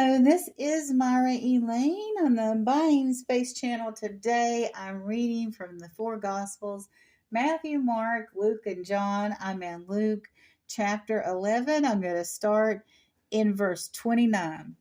Hello, this is Myra Elaine on the Buying Space channel. Today I'm reading from the four Gospels: Matthew, Mark, Luke, and John. I'm in Luke chapter 11. I'm going to start in verse 29.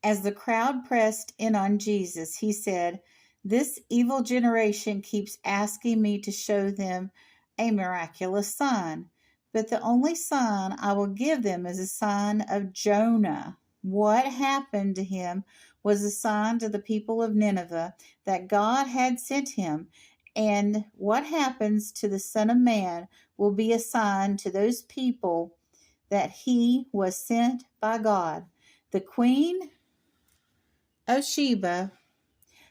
As the crowd pressed in on Jesus, he said, "This evil generation keeps asking me to show them a miraculous sign. But the only sign I will give them is a sign of Jonah." What happened to him was a sign to the people of Nineveh that God had sent him. And what happens to the Son of Man will be a sign to those people that he was sent by God. The Queen of Sheba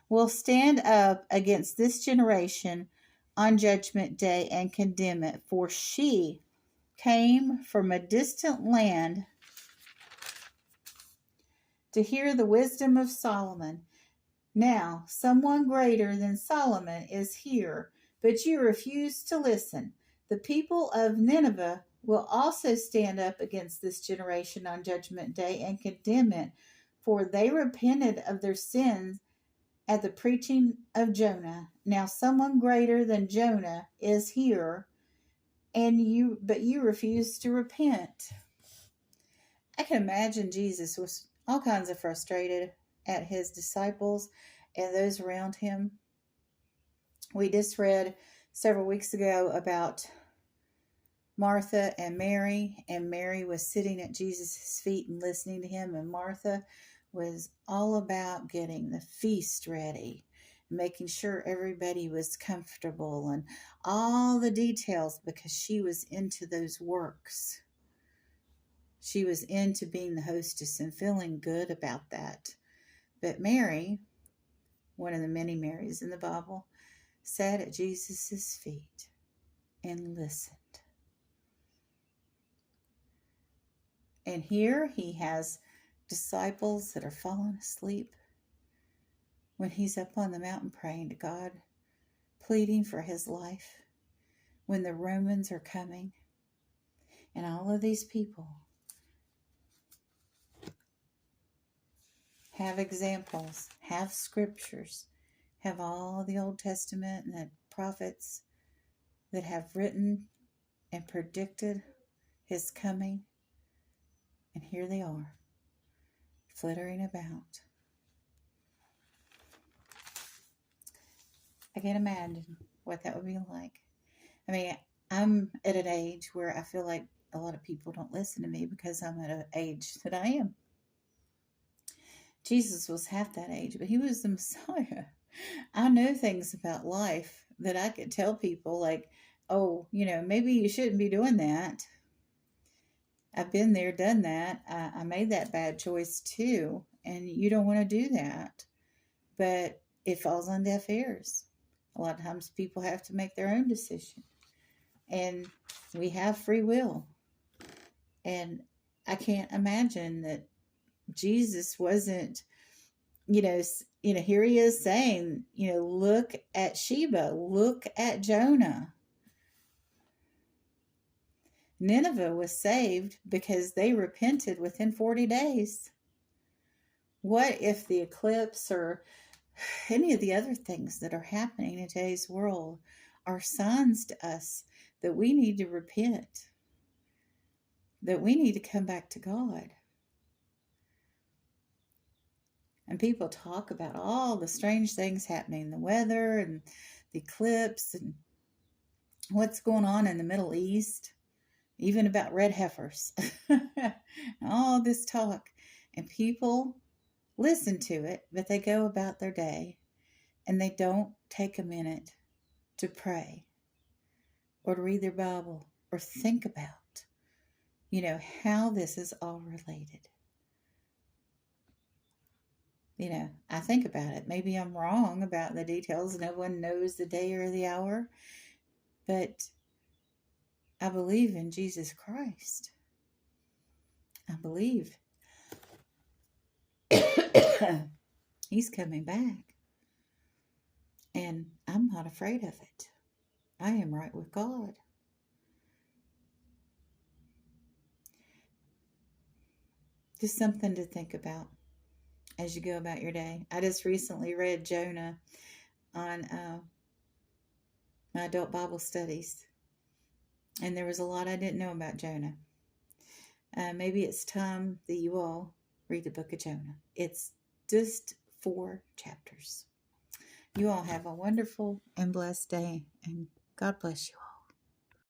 will stand up against this generation on Judgment Day and condemn it, for she came from a distant land to hear the wisdom of Solomon. Now, someone greater than Solomon is here, but you refuse to listen. The people of Nineveh will also stand up against this generation on Judgment Day and condemn it, for they repented of their sins at the preaching of Jonah. Now someone greater than Jonah is here, but you refuse to repent. I can imagine Jesus was all kinds of frustrated at his disciples and those around him. We just read several weeks ago about Martha and Mary was sitting at Jesus' feet and listening to him, and Martha was all about getting the feast ready, making sure everybody was comfortable and all the details, because she was into those works. She was into being the hostess and feeling good about that. But Mary, one of the many Marys in the Bible, sat at Jesus' feet and listened. And here he has disciples that are falling asleep when he's up on the mountain praying to God, pleading for his life, when the Romans are coming. And all of these people have examples, have scriptures, have all the Old Testament and the prophets that have written and predicted his coming. And here they are, flittering about. I can't imagine what that would be like. I mean, I'm at an age where I feel like a lot of people don't listen to me because I'm at an age that I am. Jesus was half that age, but he was the Messiah. I know things about life that I could tell people, like, oh, maybe you shouldn't be doing that. I've been there, done that. I made that bad choice too, and you don't want to do that. But it falls on deaf ears. A lot of times people have to make their own decision. And we have free will. And I can't imagine that Jesus wasn't, here he is saying, look at Sheba, look at Jonah. Nineveh was saved because they repented within 40 days. What if the eclipse or any of the other things that are happening in today's world are signs to us that we need to repent, that we need to come back to God? And people talk about all the strange things happening, the weather and the eclipse and what's going on in the Middle East, even about red heifers, all this talk. And people listen to it, but they go about their day and they don't take a minute to pray or to read their Bible or think about, how this is all related. I think about it. Maybe I'm wrong about the details. No one knows the day or the hour, but I believe in Jesus Christ. I believe he's coming back, and I'm not afraid of it. I am right with God. Just something to think about as you go about your day. I just recently read Jonah on my adult Bible studies, and there was a lot I didn't know about Jonah. Maybe it's time that you all read the book of Jonah. It's just 4 chapters. You all have a wonderful and blessed day, and God bless you all.